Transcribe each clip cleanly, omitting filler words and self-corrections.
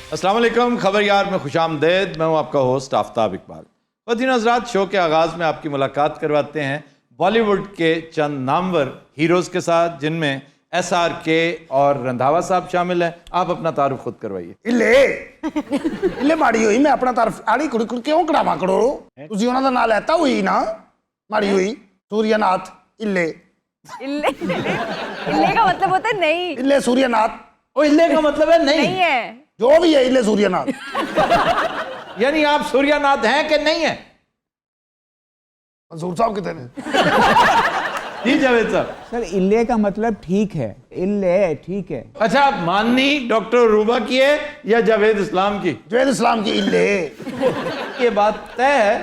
अस्सलाम वालेकुम, खबर यार में खुशामदेद। मैं हूं आपका होस्ट आफ्ताब इकबाल। ख़वातीन हज़रात, शो के आगाज़ में आपकी मुलाकात करवाते हैं बॉलीवुड के चंद नामवर हीरोज़ के साथ, जिनमें SRK और रंधावा साहब शामिल हैं। आप अपना तारुफ खुद करवाइए। इले माड़ी हुई, मैं अपना तारुफ आड़ी कुड़ी कुड़ी क्यों करावा करो? तुसी उन्हां दा नाम लेता हुई ना, माड़ी हुई सूर्यनाथ इले। इल्ले इल्ले का मतलब होता है नहीं। इले सूर्यनाथ। ओ, इल्ले का मतलब है नहीं है, जो भी है इले सूर्यनाथ। यानी आप सूर्यनाथ हैं कि नहीं है? मंसूर साहब कितने ने? जी जावेद साहब। सर इल्ले का मतलब ठीक है, इल्ले ठीक है। अच्छा, आप माननी डॉक्टर रूबा की है या जावेद इस्लाम की? जावेद इस्लाम की इले। ये बात तय है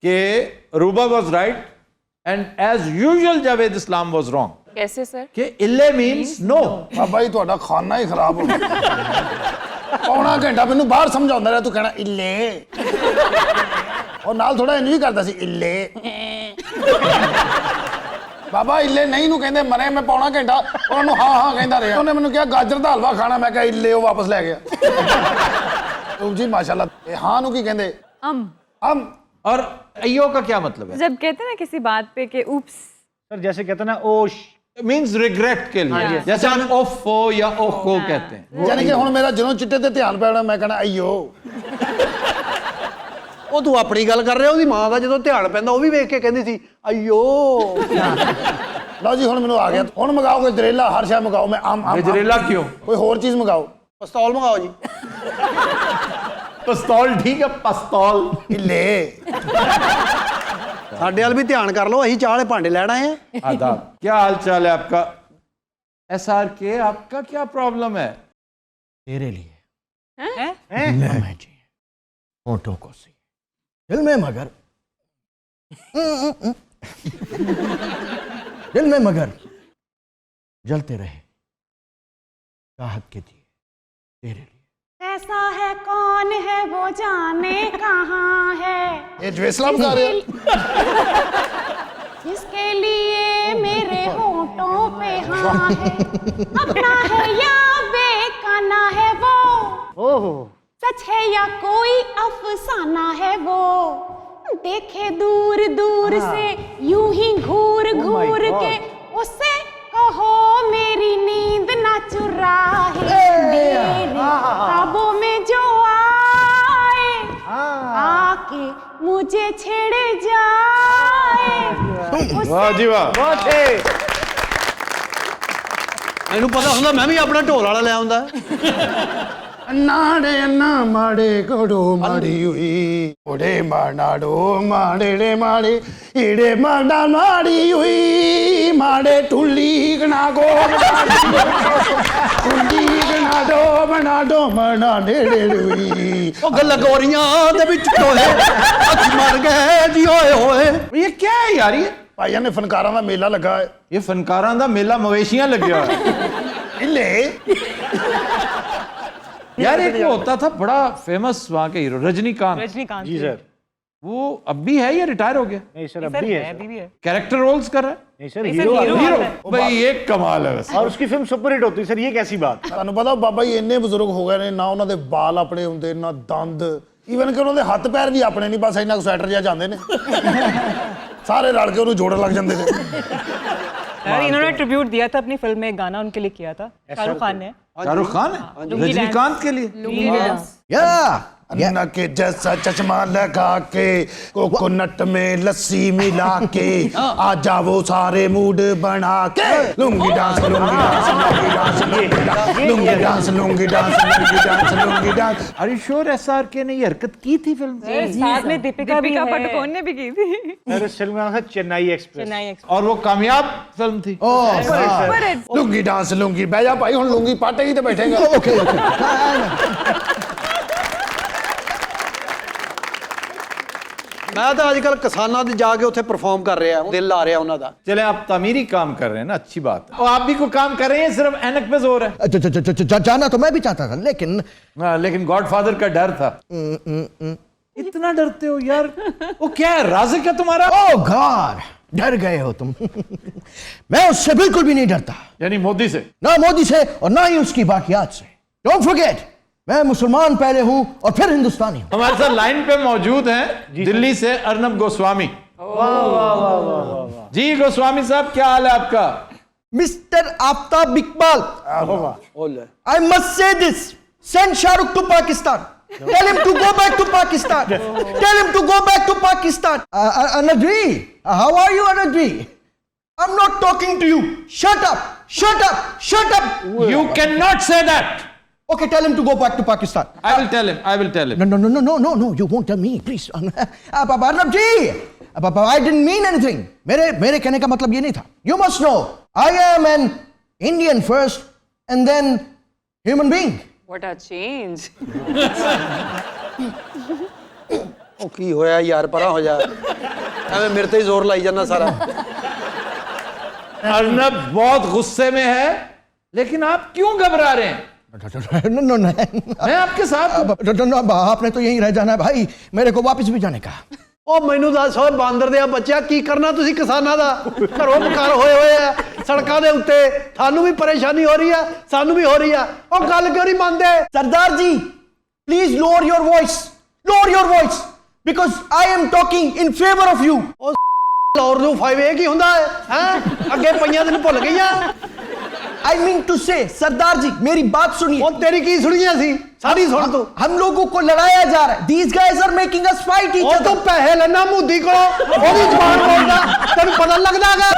कि Ruba was right and as usual Javed Islam was wrong. कैसे सर? कि इल्ले मीन्स नो। बाबा जी तुहाडा खाना ही खराब हो गया। पौना घंटा मैनू बाहर समझाਉਂਦਾ ਰਿਹਾ, तू कहना इले और नाल थोड़ा इंज भी करदा सी इले। बाबा इले नहीं नू कहंदे मरे। मैं पौना घंटा ਉਹਨੂੰ ਹਾਂ ਕਹਿੰਦਾ ਰਿਹਾ। ਉਹਨੇ ਮੈਨੂੰ ਕਿਹਾ ਗਾਜਰ ਦਾ ਹਲਵਾ ਖਾਣਾ, ਮੈਂ ਕਿਹਾ इले, ਉਹ ਵਾਪਸ ਲੈ ਗਿਆ। तुम जी माशाल्लाह। हाँ नू की कहंदे? हम। और अयो का क्या मतलब है? जब कहते हैं ना किसी बात पे कि ऊप्स, सर जैसे कहते हैं ना ओश, मीन्स रिग्रेट के लिए, जैसे हम ओफो या ओको कहते हैं। यानी कि हुण मेरा ਜਦੋਂ ਚਿੱਟੇ ਤੇ ਧਿਆਨ ਪੈਣਾ, ਮੈਂ कहना अयो। ਉਹ ਤੂੰ ਆਪਣੀ ਗੱਲ ਕਰ ਰਿਹਾ, ਉਹਦੀ ਮਾਂ ਦਾ ਜਦੋਂ ਧਿਆਨ ਪੈਂਦਾ ਉਹ ਵੀ ਵੇਖ ਕੇ ਕਹਿੰਦੀ ਸੀ ਅਯੋ। लो जी हुण मैनू आ गया। हुण मंगाओ कोई गजरेला, हर शय मंगाओ। मैं आम गजरेला क्यों? कोई होर चीज मंगाओ। पिस्तौल मंगाओ जी। पिस्तौल ठीक है, पिस्तौल। इले ਸਾਡੇ ਵੱਲ ਵੀ ਧਿਆਨ ਕਰ ਲਓ, ਅਸੀਂ ਚਾਹ ਵਾਲੇ ਭਾਂਡੇ ਲੈਣ आए हैं। आदाब, क्या हाल चाल है आपका? SRK, आपका क्या प्रॉब्लम है? तेरे लिए मैं जी होठों को सी दिल में मगर दिल में मगर जलते रहे चाहत के दिए तेरे लिए। ऐसा है कौन है वो जाने कहाँ है, ये जवेसलाम गा रहे हो? जिसके लिए मेरे होठों पे हाँ है, अपना है या बेगाना है वो, ओहो सच है या कोई अफसाना है वो, देखे दूर दूर से यूं ही घूर घूर के, उससे कहो मेरी नींद ना चुराए, मेरे ख्वाबों में जो आए आके मुझे छेड़ जाए। वाह जी वाह। बहुत है। ਮੈਨੂੰ ਪਤਾ ਹੁੰਦਾ ਮੈਂ ਵੀ ਆਪਣਾ ਢੋਲ ਵਾਲਾ ਲੈ ਆਉਂਦਾ। अन्नाडे अन्ना माड़े कोडो माड़ी हुई ओडे माड़ाडो माड़े रे माड़े इडे माड़ा माड़ी हुई माड़े टुल्ली गना गो टुल्ली गना दो मना डेड़े हुई। ਉਹ ਗੱਲਾਂ ਗੋਰੀਆਂ ਦੇ ਵਿੱਚ ਟੋਏ ਅੱਖ ਮਰ ਗਏ ਜੀ ਓਏ ਹੋਏ। ये क्या है यार? ये भाइयों ने फनकारा का मेला लगा है। ये फनकारां दा मेला मवेशियां लगे हुआ है। इले यार एक वो होता था बड़ा फेमस वहाँ के हीरो, रजनीकांत। जी सर। वो अब भी है या रिटायर हो गया? नहीं सर अब भी है सर। कैरेक्टर रोल्स कर रहा है? नहीं सर हीरो हीरो भाई, एक कमाल है वैसे। और उसकी फिल्म सुपरहिट होती है सर, ये कैसी बात? ਤੁਹਾਨੂੰ ਪਤਾ ਬਾਬਾ ਜੀ ਇੰਨੇ ਬਜ਼ੁਰਗ ਹੋ ਗਏ ਨੇ, ਨਾ ਉਹਨਾਂ ਦੇ ਵਾਲ ਆਪਣੇ ਹੁੰਦੇ, ਨਾ ਦੰਦ, ਈਵਨ ਕਿ ਉਹਨਾਂ ਦੇ ਹੱਥ ਪੈਰ ਵੀ ਆਪਣੇ ਨਹੀਂ, ਬਸ ਇੰਨਾ ਸਵੈਟਰ ਜਿਹਾ ਜਾਂਦੇ ਨੇ, ਸਾਰੇ ਰਲ ਕੇ ਉਹਨੂੰ ਜੋੜਨ ਲੱਗ ਜਾਂਦੇ ਨੇ। यार इन्होंने ट्रिब्यूट दिया था अपनी फिल्म में, एक गाना उनके लिए किया था शाहरुख खान ने। शाहरुख खान है रजनीकांत के लिए। या अन्ना के जैसा चश्मा लगा के कोकोनट में लस्सी मिला के आ जाओ सारे मूड बना के lungi dance lungi dance lungi dance lungi dance lungi dance lungi dance lungi dance. Are you sure SRK ने ये हरकत की थी फिल्म में? साथ में दीपिका पादुकोण ने भी की थी। सर इस फिल्म का नाम था चेन्नई एक्सप्रेस। और वो कामयाब फिल्म थी। लुंगी डांस लुंगी बह जा भाई, हुण लुंगी पाटेगी तो बैठेगा। Okay okay. ਮੈਂ ਤਾਂ ਅੱਜ ਕੱਲ ਕਿਸਾਨਾਂ ਦੇ ਜਾ ਕੇ ਉੱਥੇ ਪਰਫਾਰਮ ਕਰ ਰਿਹਾ, ਦਿਲ ਆ ਰਿਹਾ ਉਹਨਾਂ ਦਾ। चले आप तामीरी काम कर रहे हैं ना, अच्छी बात है। और आप भी कोई काम कर रहे हैं, सिर्फ ऐनक पे जोर है। जाना तो मैं भी चाहता था, लेकिन लेकिन गॉडफादर का डर था। इतना डरते हो यार? वो क्या है, राज़िक है तुम्हारा? ओ गॉड, डर गए हो तुम। मैं उससे बिल्कुल भी नहीं डरता, यानी मोदी से? ना मोदी से और ना ही उसकी बाकियात से। डोंट फॉरगेट, मैं मुसलमान पहले हूं और फिर हिंदुस्तानी हूं। हमारे साथ लाइन पे मौजूद हैं दिल्ली से अर्नब गोस्वामी। जी गोस्वामी साहब, क्या हाल है आपका? Mister Aftab Iqbal, I must say this. Send Shahrukh to Pakistan. Tell him to go back to Pakistan. Tell him to go back to Pakistan. Anadri, how are you, Anadri? I'm not talking to you. Shut up. Shut up. Shut up. You cannot say that. Okay, tell him to go back to Pakistan. I will tell him. I will tell him. No. You won't tell me, please. Arnab ji, I didn't mean anything. मेरे कहने का मतलब ये नहीं था. You must know, I am an Indian first and then human being. What a change. ਉਹ ਕੀ ਹੋਇਆ ਯਾਰ, ਪਰਾਂ ਹੋ ਜਾ, ਐਵੇਂ ਮੇਰੇ ਤੇ ਹੀ ਜ਼ੋਰ ਲਾਈ ਜਾਂਦਾ ਸਾਰਾ। अर्नब बहुत गुस्से में है, लेकिन आप क्यों घबरा रहे हैं? No. मैं आपके साथ। No, आपने तो यहीं रह जाना है भाई, मेरे को वापस भी जाने का। ਉਹ ਮੈਨੂੰ ਦੱਸ, ਓਏ ਬਾਂਦਰ ਦੇ ਬੱਚਿਆ, ਕੀ ਕਰਨਾ ਤੁਸੀਂ ਕਿਸਾਨਾਂ ਦਾ? ਘਰੋਂ ਬਕਾਰ ਹੋਏ ਆ ਸੜਕਾਂ ਦੇ ਉੱਤੇ, ਤੁਹਾਨੂੰ ਵੀ ਪਰੇਸ਼ਾਨੀ ਹੋ ਰਹੀ ਆ, ਸਾਨੂੰ ਵੀ ਹੋ ਰਹੀ ਆ। ਉਹ ਗੱਲ ਕਿਉਂ ਨਹੀਂ ਮੰਨਦੇ? सरदार जी, please lower your voice. Lower your voice, because I am talking in favor of you. Lahore ਨੂੰ 5A ਕੀ ਹੁੰਦਾ ਹੈ? ਅੱਗੇ ਪਈਆਂ ਤੈਨੂੰ ਭੁੱਲ ਗਈਆਂ? I mean to say, सरदार जी, मेरी बात सुनिए। ਉਹ ਤੇਰੀ ਕੀ ਸੁਣੀਆਂ ਸੀ? ਸਾਰੀ ਸੁਣ ਤੂੰ। हम लोगों को लड़ाया जा रहा है. These guys are making us fight each ਉਹ other. ਤੂੰ ਪੈਸੇ ਲੈਣਾ ਮੁੱਦੀ ਕੋਲੋਂ, ਉਹਦੀ ਜ਼ਬਾਨ ਬੋਲਦਾ, ਤੈਨੂੰ ਪਤਾ ਲੱਗਦਾਗਾ?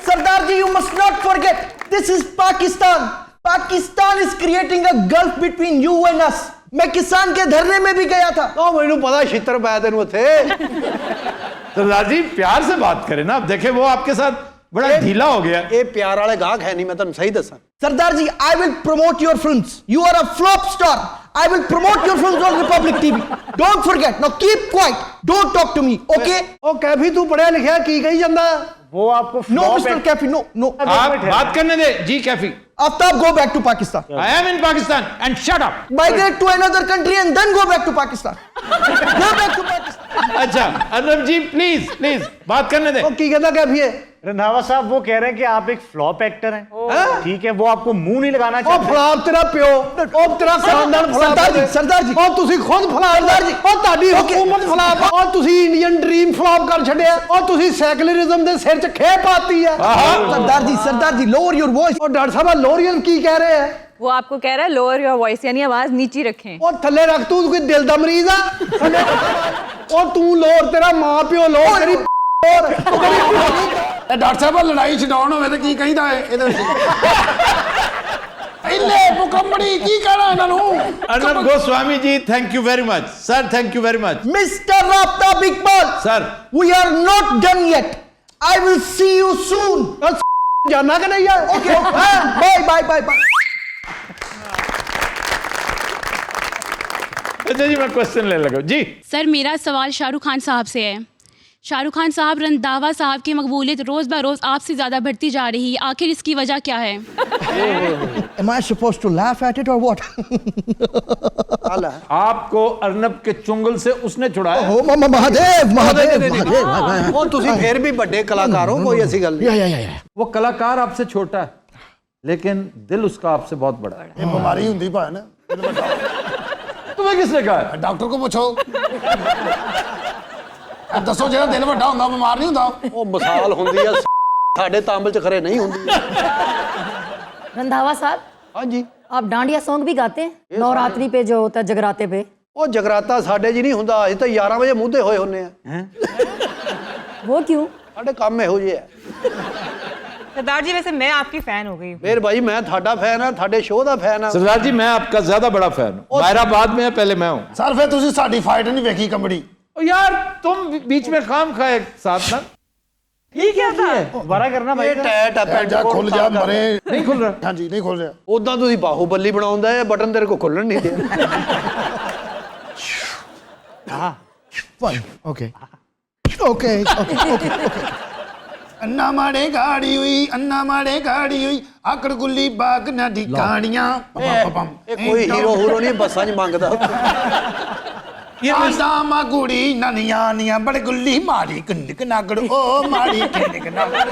सरदार जी, you must not forget, this is Pakistan. Pakistan is creating a gulf between you and us. मैं किसान के धरने में भी गया था। ਉਹ ਮੈਨੂੰ ਪਤਾ ਛਿੱਤਰ ਪਾਇਆ ਤੈਨੂੰ ਉੱਥੇ। सरदार जी प्यार से बात करें ना। अब देखें वो आपके साथ बड़ा ढीला हो गया। ਇਹ ਪਿਆਰ ਵਾਲੇ ਗਾਹਕ ਹੈ ਨਹੀਂ, ਮੈਂ ਤੁਹਾਨੂੰ ਸਹੀ ਦੱਸਾਂ। सरदार जी, I will promote your films. You are a flop star. I will promote your films on Republic TV. Don't forget. Now keep quiet. Don't talk to me. Okay? ਉਹ ਕੈਫੀ ਤੂੰ ਪੜਿਆ ਲਿਖਿਆ ਕੀ ਕਹੀ ਜਾਂਦਾ? वो आपको No, flop Mr. act- Kafi. No. आप बात करने दे जी Kaifi. Aftab, go back to Pakistan. I am in Pakistan and shut up. Migrate to another country and then go back to Pakistan. Go back to Pakistan. अच्छा अर्नब जी please बात करने दे। ਉਹ ਕੀ ਕਹਿੰਦਾ ਕੈਫੀ ਹੈ? रंधावा साहब वो कह रहे हैं कि आप एक फ्लॉप एक्टर हैं। ठीक है, वो आपको मुंह नहीं लगाना ਉਹ चाहते। ਫਲਾਪ ਤੇਰਾ ਪਿਓ, ਉਹ ਤੇਰਾ ਖਾਨਦਾਨ ਫਲਾਪ ਹੈ। सरदार जी. ਉਹ ਤੁਸੀਂ ਖੁਦ ਫਲਾਪ ਜੀ, ਉਹ ਤੁਹਾਡੀ ਹਕੂਮਤ ਫਲਾਪ, ਉਹ ਤੁਸੀਂ ਇੰਡੀਅਨ ਡ੍ਰੀਮ ਫਲਾਪ ਕਰ ਛੱਡਿਆ, ਉਹ ਤੁਸੀਂ ਸੈਕੂਲਰਿਜ਼ਮ ਦੇ ਸਿਰ 'ਚ ਖੇ ਪਾਤੀ ਆ। सरदार जी, lower your voice. ਉਹ ਡਾਕਟਰ ਸਾਹਿਬ ਲੋਰੀਅਲ ਕੀ ਕਹਿ ਰਹੇ ਆ? वो आपको कह रहा है लोअर योर वॉइस, यानी आवाज नीची रखें। ਉਹ ਥੱਲੇ ਰੱਖ, ਤੂੰ ਕੋਈ ਦਿਲ ਦਾ ਮਰੀਜ਼ ਆ? ਥੱਲੇ ਰੱਖ। ਉਹ ਤੂੰ ਲੋਰ, ਤੇਰਾ ਮਾਂ ਪਿਓ ਲੋਰ, ਤੇਰੀ ਲੋਰ। ਡਾਕਟਰ ਸਾਹਿਬ ਲੜਾਈ ਛਡਾਉਣ ਹੋਵੇ ਤਾਂ ਕੀ ਕਹਿੰਦਾ ਹੈ ਇਹਦੇ ਵਿੱਚ? ਇੱਲੇ ਮੁਕੰਮੜੀ ਕੀ ਕਹਿਣਾ ਇਹਨਾਂ ਨੂੰ? Arnab Goswami ji thank you very much sir, thank you very much. Mr. Aftab Iqbal. Sir. We are not done yet. I will see you soon. ਜਾਨਾ ਕਿ ਨਹੀਂ ਯਾਰ? Okay. Bye. अच्छा जी मैं क्वेश्चन ले लगा जी। सर मेरा सवाल शाहरुख खान साहब से है। शाहरुख खान साहब, रंधावा साहब की मकबूलियत रोज़ ब रोज़ आपसे ज़्यादा बढ़ती जा रही है, आखिर इसकी वजह क्या है? Am I supposed to laugh at it or what? आपको अर्नब के चुंगल से उसने छुड़ाया। Oh, महादेव. ਉਹ ਤੁਸੀਂ ਫੇਰ ਵੀ ਵੱਡੇ ਕਲਾਕਾਰ ਹੋ, ਕੋਈ ਐਸੀ ਗੱਲ ਨਹੀਂ। Yeah. वो कलाकार आपसे छोटा है, लेकिन दिल उसका आपसे बहुत बड़ा है। ਇਹ ਬਿਮਾਰੀ ਹੁੰਦੀ ਭਾਣ। तुम्हें किसने कहा है? ਡਾਕਟਰ ਕੋ ਪੁੱਛੋ। ਦੱਸੋ ਜਿਹੜਾ ਦਿਲ ਵੱਡਾ ਹੁੰਦਾ ਬਿਮਾਰ ਨਹੀਂ ਹੁੰਦਾ? ਉਹ ਮਿਸਾਲ ਹੁੰਦੀ ਆ, ਸਾਡੇ ਤਾਂਬਲ 'ਚ ਖਰੇ ਨਹੀਂ ਹੁੰਦੀ। रंधावा साहब, ਹਾਂਜੀ, आप डांडिया सॉन्ग भी गाते हैं नवरात्रि पे जो होता है, जगराते पे? ਉਹ ਜਗਰਾਤਾ ਸਾਡੇ ਜੀ ਨਹੀਂ ਹੁੰਦਾ, ਅਸੀਂ ਤਾਂ 11 ਵਜੇ ਮੂੰਹਦੇ ਹੋਏ ਹੁੰਨੇ ਆ। वो क्यों? ਸਾਡੇ ਕੰਮ ਇਹੋ ਜਿਹੇ ਆ। सरदार जी वैसे मैं आपकी फैन हो गई हूँ। ਮੇਰ ਭਾਈ, ਮੈਂ ਤੁਹਾਡਾ ਫੈਨ ਆ, ਤੁਹਾਡੇ ਸ਼ੋਅ ਦਾ ਫੈਨ ਆ। सरदार जी मैं आपका ज्यादा बड़ा फैन हूँ। मायरा बाद में है, पहले मैं हूँ। ਸਰ ਫਿਰ ਤੁਸੀਂ ਸਾਡੀ ਫਾਈਟ ਨਹੀਂ ਵੇਖੀ ਕੰਬੜੀ? ओ यार तुम बीच में काम खाए साथ ना। ये क्या था? दोबारा करना भाई। ਇਹ ਟੈਟ ਆ, ਪੈਂਟ ਜਾ ਖੁੱਲ ਜਾ ਮਰੇ। नहीं खुल रहा। ਹਾਂਜੀ ਨਹੀਂ ਖੁੱਲ ਰਿਹਾ। ਉਦਾਂ ਤੁਸੀਂ ਬਾਹੂਬਲੀ ਬਣਾਉਂਦਾ ਹੈ, ਬਟਨ ਤੇਰੇ ਕੋ ਖੁੱਲਣ ਨਹੀਂ ਦੇ। Fine. Okay. अन्ना माड़े गाड़ी हुई आकड़ गुल्ली बाग ना दी कहानियां। ਇਹ ਕੋਈ ਹੀਰੋ ਹੂਰੋ ਨਹੀਂ, ਬੱਸਾਂ 'ਚ ਮੰਗਦਾ। आदा मा गुड़ी ननिया निया बड़ गुल्ली मारी किंडिक नागड़ ओ मारी किंडिक नागड़।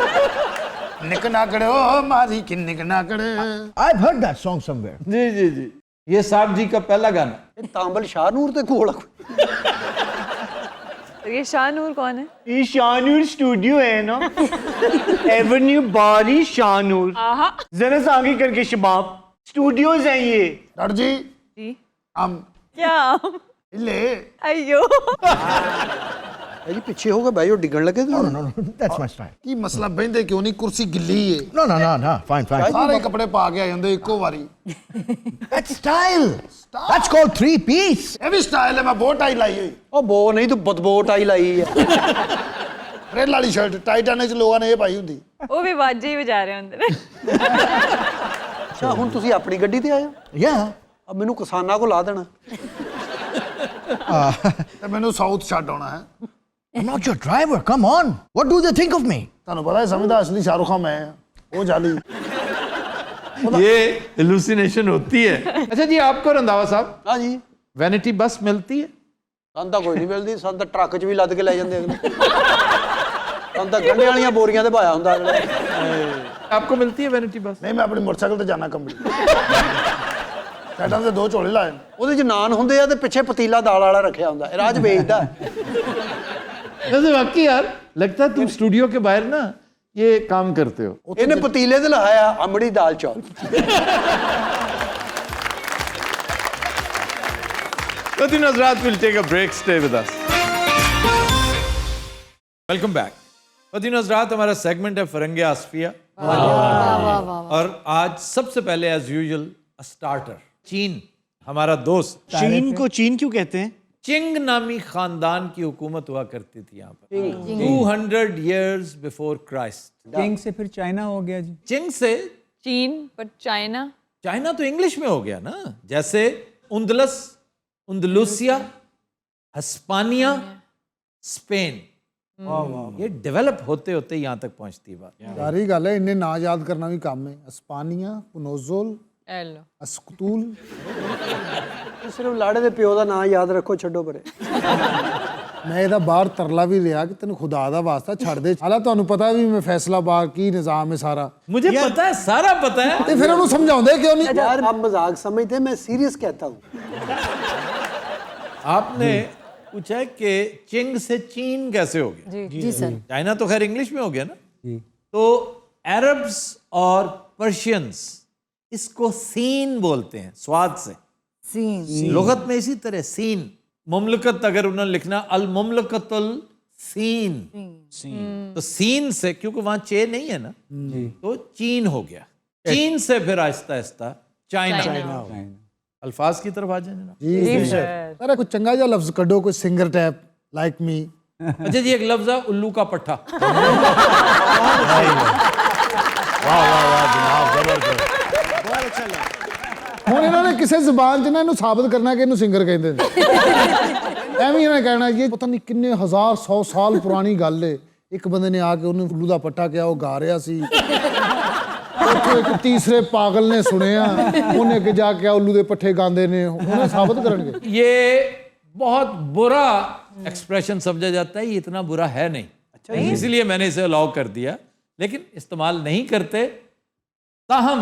निकनाकड़ ओ मारी की निकनाकड़। I've heard that song somewhere. जी जी जी, ये साहब जी का पहला गाना। ਇਹ ਤਾਂਬਲ ਸ਼ਾਹਨੂਰ ਤੇ ਕੋਲ तो ये शाहनूर कौन है? ये शाहनूर स्टूडियो है ना, एवेन्यू बारी शाहनूर, जरा सा आगे करके शबाब स्टूडियोज हैं ये। डॉक्टर जी जी हम क्या? ले अयो ਜੀ ਪਿੱਛੇ ਹੋ ਕੇ ਬਹਿ ਜਾਓ ਡਿੱਗਣ ਲੱਗੇ No, no, no, that's my style. ਕੀ ਮਸਲਾ ਬਹਿੰਦੇ ਕਿਉਂ ਨਹੀਂ? ਕੁਰਸੀ ਗਿੱਲੀ ਏ, No, no, no, no, fine, fine. ਸਾਰੇ ਕੱਪੜੇ ਪਾ ਕੇ ਆ ਜਾਂਦੇ ਇੱਕੋ ਵਾਰੀ। That's style. That's called three-piece. ਇਹ ਵੀ ਸਟਾਈਲ ਹੈ। ਮੈਂ ਬਹੁਤ ਟਾਈ ਲਾਈ ਹੋਈ, ਉਹ ਬੋ ਨਹੀਂ ਤੂੰ ਬਦਬੋ ਟਾਈ ਲਾਈ ਹੈ। ਰੇਲ ਵਾਲੀ ਸ਼ਰਟ ਟਾਈਟੈਨਿਕ ਚ ਲੋਕਾਂ ਨੇ ਇਹ ਪਾਈ ਹੁੰਦੀ। वो भी बाजे ही बजा रहे होंगे ਅੱਛਾ ਹੁਣ ਤੁਸੀਂ ਆਪਣੀ ਗੱਡੀ ਤੇ ਆਏ ਹੋ? Yeah. ਅਬ ਮੈਨੂੰ ਕਿਸਾਨਾਂ ਕੋ ਲਾ ਦੇਣਾ। ਤੇ ਮੈਨੂੰ ਸਾਊਥ ਛੱਡ ਆਉਣਾ ਹੈ। I'm not your driver. Come on. What do they think of me? ਤੁਹਾਨੂੰ ਪਤਾ ਹੈ ਸਮਝਦਾ ਅਸਲੀ ਸ਼ਾਹਰੁਖ ਖਾਨ ਮੈਂ ਆ, ਉਹ ਜਾਲੀ। ये हेलुसिनेशन होती है। अच्छा जी, आपको रंधावा साहब ਹਾਂ ਜੀ, वैनिटी बस मिलती है? ਸਾਨੂੰ ਤਾਂ ਕੋਈ ਨਹੀਂ ਮਿਲਦੀ, ਸਾਨੂੰ ਤਾਂ ਟਰੱਕ 'ਚ ਵੀ ਲੱਦ ਕੇ ਲੈ ਜਾਂਦੇ ਅਗਲੇ। ਸਾਨੂੰ ਤਾਂ ਗੰਢੇ ਵਾਲੀਆਂ ਬੋਰੀਆਂ ਤੇ ਭਾਇਆ ਹੁੰਦਾ ਅਗਲੇ। आपको मिलती है वैनिटी बस? ਨਹੀਂ ਮੈਂ ਆਪਣੀ ਮੋਟਰਸਾਈਕਲ ਤੇ ਜਾਣਾ ਕੰਪਨੀ। ਸਾਈਡਾਂ ਤੇ 2 ਝੋਲੇ ਲਾਏ ਨੇ। ਉਹਦੇ 'ਚ ਨਾਨ ਹੁੰਦੇ ਆ ਤੇ ਪਿੱਛੇ ਪਤੀਲਾ ਦਾਲ ਵਾਲਾ ਰੱਖਿਆ ਹੁੰਦਾ, ਇਹ ਰਾਹ 'ਚ ਵੇਚਦਾ। वैसे वाकई यार लगता है तुम स्टूडियो के बाहर ना ये काम करते हो। ਇਹਨੇ ਪਤੀਲੇ ਤੇ ਲਹਾਇਆ ਅੰਬੜੀ ਦਾਲ ਚੌਲ। Khawateen Hazrat, will take a break. Stay with us. Welcome back. Khawateen Hazrat, हमारा सेगमेंट है फरंगे आसफिया। और आज सबसे पहले एज यूजुअल स्टार्टर, चीन हमारा दोस्त। चीन को चीन क्यों कहते हैं? चिंग नामी खानदान की हुकूमत हुआ करती थी यहाँ पर 200 years before Christ। किंग से फिर चाइना हो गया जी। चिंग से चीन पर चाइना। चाइना तो इंग्लिश में हो गया ना, जैसे उंदलस, उंदलूसिया, हस्पानिया, स्पेन, ये डेवलप होते होते यहाँ तक पहुँचती है बात। ਸਾਰੀ ਗੱਲ ਹੈ, ਇੰਨੇ ਨਾਂ ਯਾਦ ਕਰਨਾ ਵੀ ਕੰਮ ਹੈ। ਅਸਪਾਨੀਆ, ਪਨੋਜ਼ੋਲ, एलो ਅਸਕਤੂਲ। ਸਿਰਫ ਲਾੜੇ ਦੇ ਪਿਓ ਦਾ ਨਾਂ ਯਾਦ ਰੱਖੋ, ਛੱਡੋ ਪਰੇ। ਮੈਂ ਇਹਦਾ ਬਾਹਰ ਤਰਲਾ ਵੀ ਲਿਆ ਕਿ ਤੈਨੂੰ ਖੁਦਾ ਦਾ ਵਾਸਤਾ ਛੱਡ ਦੇ। ਹਾਲਾ ਤੁਹਾਨੂੰ ਪਤਾ ਵੀ ਮੈਂ फैसलाबाद ਕੀ ਨਿਜ਼ਾਮ ਹੈ ਸਾਰਾ, मुझे पता है, सारा पता है। ਤੇ ਫਿਰ ਉਹਨੂੰ ਸਮਝਾਉਂਦੇ ਕਿਉਂ ਨਹੀਂ? यार आप मजाक समझते, मैं सीरियस कहता हूँ। आपने पूछा है कि चिंग से चीन कैसे हो गया? जी सर। चाइना तो खैर इंग्लिश में हो गया ना। तो अरब्स और पर्शियंस इसको सीन बोलते हैं, स्वाद से। सीन लुगत में इसी तरह सीन, मुमलकत अगर उन्होंने लिखना अल मुमलकतुल सीन, तो सीन से, क्योंकि वहां चे नहीं है ना, तो चीन हो गया। चीन से फिर आहिस्ता आहिस्ता चाइना। अल्फाज की तरफ आ जाए जनाब। ਜੀ ਸਰ। ਅਰੇ ਕੋਈ ਚੰਗਾ ਜਿਹਾ ਲਫ਼ਜ਼ ਕੱਢੋ, ਕੋਈ ਸਿੰਗਰ ਟੈਪ ਲਾਈਕ ਮੀ। अच्छा जी, एक लफ्ज है उल्लू का पट्ठा। ਹੁਣ ਇਹਨਾਂ ਨੇ ਕਿਸੇ ਜ਼ੁਬਾਨ 'ਚ ਨਾ ਇਹਨੂੰ ਸਾਬਤ ਕਰਨਾ ਕਿ ਇਹਨੂੰ ਸਿੰਗਰ ਕਹਿੰਦੇ ਨੇ। ਐਵੇਂ ਇਹਨਾਂ ਨੇ ਕਹਿਣਾ ਕਿ ਪਤਾ ਨਹੀਂ ਕਿੰਨੇ 1000-100 ਸਾਲ ਪੁਰਾਣੀ ਗੱਲ ਏ, ਇੱਕ ਬੰਦੇ ਨੇ ਆ ਕੇ ਉਹਨੂੰ ਉੱਲੂ ਦਾ ਪੱਠਾ ਕਿਹਾ, ਉਹ ਗਾ ਰਿਹਾ ਸੀ। ਇੱਕ ਤੀਸਰੇ ਪਾਗਲ ਨੇ ਸੁਣਿਆ, ਉਹਨੇ ਅੱਗੇ ਜਾ ਕੇ ਉੱਲੂ ਦੇ ਪੱਠੇ ਗਾਉਂਦੇ ਨੇ, ਉਹਨੇ ਸਾਬਤ ਕਰਨਗੇ। ये बहुत बुरा एक्सप्रेशन समझा जाता है, ये इतना बुरा है नहीं। अच्छा, इसीलिए मैंने इसे अलाउ कर दिया, लेकिन इस्तेमाल नहीं करते। ताहम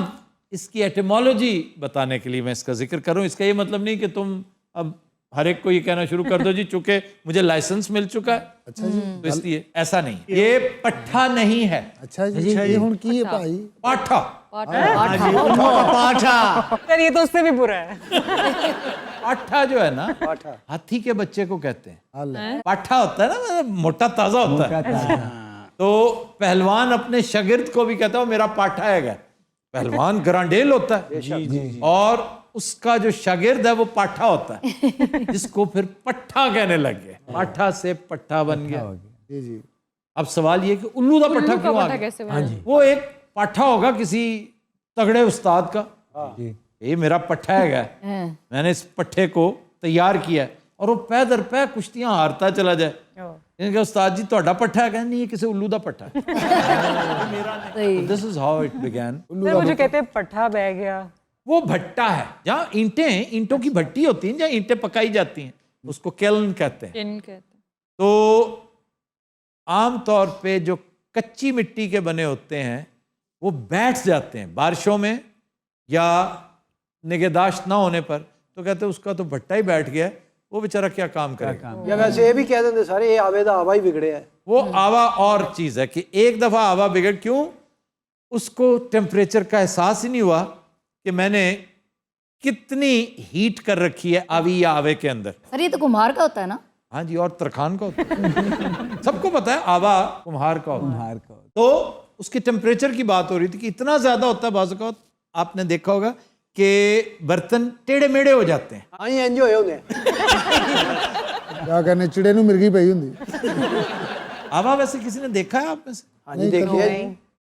इसकी एटिमोलॉजी बताने के लिए मैं इसका जिक्र करूं। इसका ये मतलब नहीं कि तुम अब हर एक को ये कहना शुरू कर दो जी चूंकि मुझे लाइसेंस मिल चुका है, अच्छा जी, तो इसलिए ऐसा नहीं। ये पट्ठा नहीं है। अच्छा जी, ये ਹੁਣ ਕੀ ਹੈ ਭਾਈ? पाठा। पाठा। सर ये तो उससे भी बुरा है। पाठा जो है ना, हाथी के बच्चे को कहते हैं। पाठा होता है ना, मतलब मोटा ताजा होता है। तो पहलवान अपने शागिर्द को भी कहता है मेरा पाठा है। पहलवान ग्रांडेल होता है और उसका जो शागिर्द है वो पाठा होता है, जिसको फिर पट्ठा कहने लग गए। पाठा से पट्ठा बन गया। जी जी। अब सवाल ये कि उल्लू का पट्ठा क्यों आ कैसे गया? वो एक पाठा होगा किसी तगड़े उस्ताद का, ये मेरा पट्ठा है, मैंने इस पट्टे को तैयार किया है, और वो पै दर पै कुश्तियां हारता चला जाए। इनके उस्ताद जी ਤੁਹਾਡਾ पट्ठा है? नहीं, ये किसी उल्लू का पट्टा है। This is how it began. Sir वो जो कहते हैं पट्ठा बह गया, वो भट्टा है जहाँ ईंटें, ईंटों की भट्टी होती है, जहाँ ईंटें पकाई जाती हैं, उसको केल्न कहते हैं। तो आम तौर पे जो कच्ची मिट्टी के बने होते हैं वो बैठ जाते हैं बारिशों में या निगहदाश्त ना होने पर, तो कहते हैं उसका तो भट्टा ही बैठ गया है, वो बेचारा क्या काम करेगा। या वैसे ये भी कह देंगे सारे ये आवे दा आवा ही बिगड़े है। वो आवा और चीज़ है कि एक दफ़ा आवा बिगड़, क्यों? उसको टेम्परेचर का एहसास ही नहीं हुआ कि मैंने कितनी हीट कर रखी है आवी या आवे के अंदर। सर ये तो कुम्हार का होता है ना? हाँ जी, और तरखान का होता है। सबको पता है आवा कुम्हार का होता है। तो उसकी टेम्परेचर की बात हो रही थी कि इतना ज्यादा होता है बाज़ औक़ात, आपने देखा होगा कि बर्तन टेढ़े मेढ़े हो जाते हैं। हाँ ये इंज होए होंगे। क्या कहने चिड़े ਨੂੰ मिर्गी पई हुंदी। आवा वैसे किसी ने देखा है आप में से? हाँ जी देखिए।